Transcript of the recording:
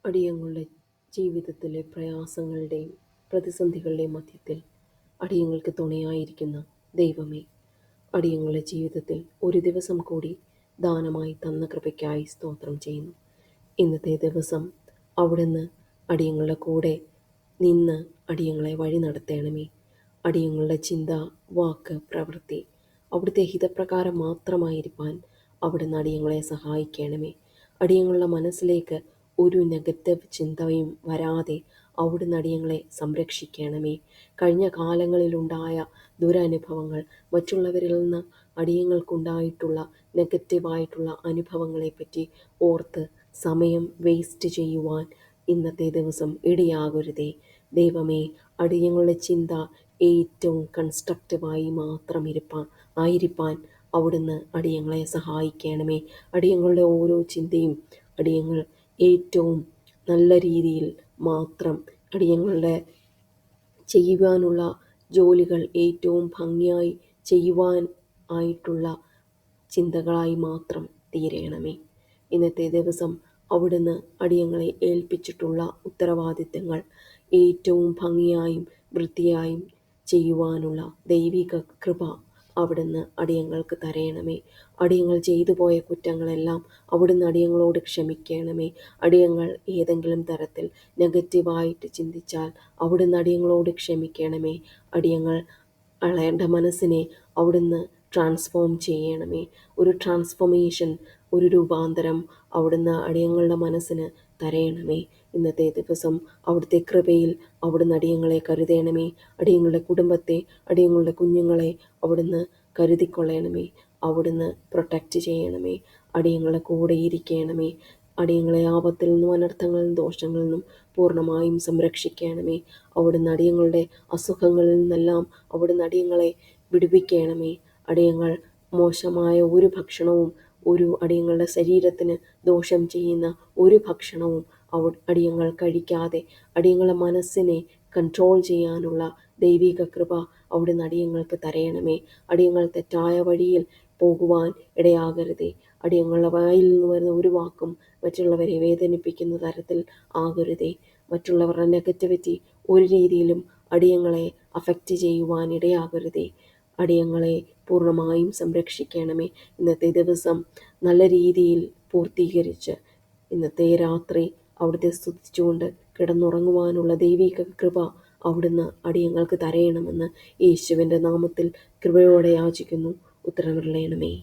അടിയങ്ങളുടെ ജീവിതത്തിലെ പ്രയാസങ്ങളുടെയും പ്രതിസന്ധികളുടെയും മധ്യത്തിൽ അടിയങ്ങൾക്ക് തുണയായിരിക്കുന്ന ദൈവമേ, അടിയങ്ങളുടെ ജീവിതത്തിൽ ഒരു ദിവസം കൂടി ദാനമായി തന്ന കൃപയ്ക്കായി സ്തോത്രം ചെയ്യുന്നു. ഇന്നത്തെ ദിവസം അവിടുന്ന് അടിയങ്ങളുടെ കൂടെ നിന്ന് അടിയങ്ങളെ വഴി നടത്തണമേ. അടിയങ്ങളുടെ ചിന്ത, വാക്ക്, പ്രവൃത്തി അവിടുത്തെ ഹിതപ്രകാരം മാത്രമായിരിക്കാൻ അവിടുന്ന് അടിയങ്ങളെ സഹായിക്കണമേ. അടിയങ്ങളുടെ മനസ്സിലേക്ക് ഒരു നെഗറ്റീവ് ചിന്തയും വരാതെ അവിടുന്ന് അടിയങ്ങളെ സംരക്ഷിക്കണമേ. കഴിഞ്ഞ കാലങ്ങളിലുണ്ടായ ദുരനുഭവങ്ങൾ, മറ്റുള്ളവരിൽ നിന്ന് അടിയങ്ങൾക്കുണ്ടായിട്ടുള്ള നെഗറ്റീവായിട്ടുള്ള അനുഭവങ്ങളെപ്പറ്റി ഓർത്ത് സമയം വേസ്റ്റ് ചെയ്യുവാൻ ഇന്നത്തെ ദിവസം ഇടയാകരുതേ. ദൈവമേ, അടിയങ്ങളുടെ ചിന്ത ഏറ്റവും കൺസ്ട്രക്റ്റീവായി മാത്രം ആയിരിക്കാൻ അവിടുന്ന് അടിയങ്ങളെ സഹായിക്കണമേ. അടിയങ്ങളുടെ ഓരോ ചിന്തയും അടിയങ്ങൾ ഏറ്റവും നല്ല രീതിയിൽ മാത്രം അടിയങ്ങളുടെ ചെയ്യുവാനുള്ള ജോലികൾ ഏറ്റവും ഭംഗിയായി ചെയ്യുവാൻ ആയിട്ടുള്ള ചിന്തകളായി മാത്രം തീരണമേ. ഇന്നത്തെ ദിവസം അവിടുന്ന് അടിയങ്ങളെ ഏൽപ്പിച്ചിട്ടുള്ള ഉത്തരവാദിത്തങ്ങൾ ഏറ്റവും ഭംഗിയായും വൃത്തിയായും ചെയ്യുവാനുള്ള ദൈവിക കൃപ അവിടുന്ന് അടിയങ്ങൾക്ക് തരയണമേ. അടിയങ്ങൾ ചെയ്തു പോയ കുറ്റങ്ങളെല്ലാം അവിടുന്ന് അടിയങ്ങളോട് ക്ഷമിക്കണമേ. അടിയങ്ങൾ ഏതെങ്കിലും തരത്തിൽ നെഗറ്റീവായിട്ട് ചിന്തിച്ചാൽ അവിടുന്ന് അടിയങ്ങളോട് ക്ഷമിക്കണമേ. അടിയങ്ങൾ അളയേണ്ട മനസ്സിനെ അവിടുന്ന് ട്രാൻസ്ഫോം ചെയ്യണമേ. ഒരു ട്രാൻസ്ഫോർമേഷൻ, ഒരു രൂപാന്തരം അവിടുന്ന് അടിയങ്ങളുടെ മനസ്സിന് തരയണമേ. ഇന്നത്തെ ദിവസം അവിടുത്തെ കൃപയിൽ അവിടുന്ന് അടിയങ്ങളെ കരുതണമേ. അടിയങ്ങളുടെ കുടുംബത്തെ, അടിയങ്ങളുടെ കുഞ്ഞുങ്ങളെ അവിടുന്ന് കരുതിക്കൊള്ളണമേ. അവിടുന്ന് പ്രൊട്ടക്റ്റ് ചെയ്യണമേ. അടിയങ്ങളുടെ കൂടെ ഇരിക്കണമേ. അടിയങ്ങളെ ആപത്തിൽ നിന്നും അനർത്ഥങ്ങളിൽ നിന്നും ദോഷങ്ങളിൽ നിന്നും പൂർണ്ണമായും സംരക്ഷിക്കണമേ. അവിടുന്ന് അടിയങ്ങളുടെ അസുഖങ്ങളിൽ നിന്നെല്ലാം അവിടുന്ന് അടിയങ്ങളെ വിടുവിക്കണമേ. അടിയങ്ങൾ മോശമായ ഒരു ഭക്ഷണവും, ഒരു അടിയങ്ങളുടെ ശരീരത്തിന് ദോഷം ചെയ്യുന്ന ഒരു ഭക്ഷണവും അടിയങ്ങൾ കഴിക്കാതെ അടിയങ്ങളുടെ മനസ്സിനെ കൺട്രോൾ ചെയ്യാനുള്ള ദൈവിക കൃപ അവിടുന്ന് അടിയങ്ങൾക്ക് തരയണമേ. അടിയങ്ങൾ തെറ്റായ വഴിയിൽ പോകുവാൻ ഇടയാകരുതേ. അടിയങ്ങളുടെ വായിൽ നിന്ന് വരുന്ന ഒരു വാക്കും മറ്റുള്ളവരെ വേദനിപ്പിക്കുന്ന തരത്തിൽ ആകരുതേ. മറ്റുള്ളവരുടെ നെഗറ്റിവിറ്റി ഒരു രീതിയിലും അടിയങ്ങളെ അഫക്റ്റ് ചെയ്യുവാൻ ഇടയാകരുതേ. അടിയങ്ങളെ പൂർണ്ണമായും സംരക്ഷിക്കണമേ. ഇന്നത്തെ ദിവസം നല്ല രീതിയിൽ പൂർത്തീകരിച്ച് ഇന്നത്തെ രാത്രി അവിടുത്തെ സ്തുതിച്ചുകൊണ്ട് കിടന്നുറങ്ങുവാനുള്ള ദൈവിക കൃപ അവിടുന്ന് അടിയങ്ങൾക്ക് തരയണമെന്ന് യേശുവിൻ്റെ നാമത്തിൽ കൃപയോടെ യാചിക്കുന്നു. ഉത്തരമരുളണമേ.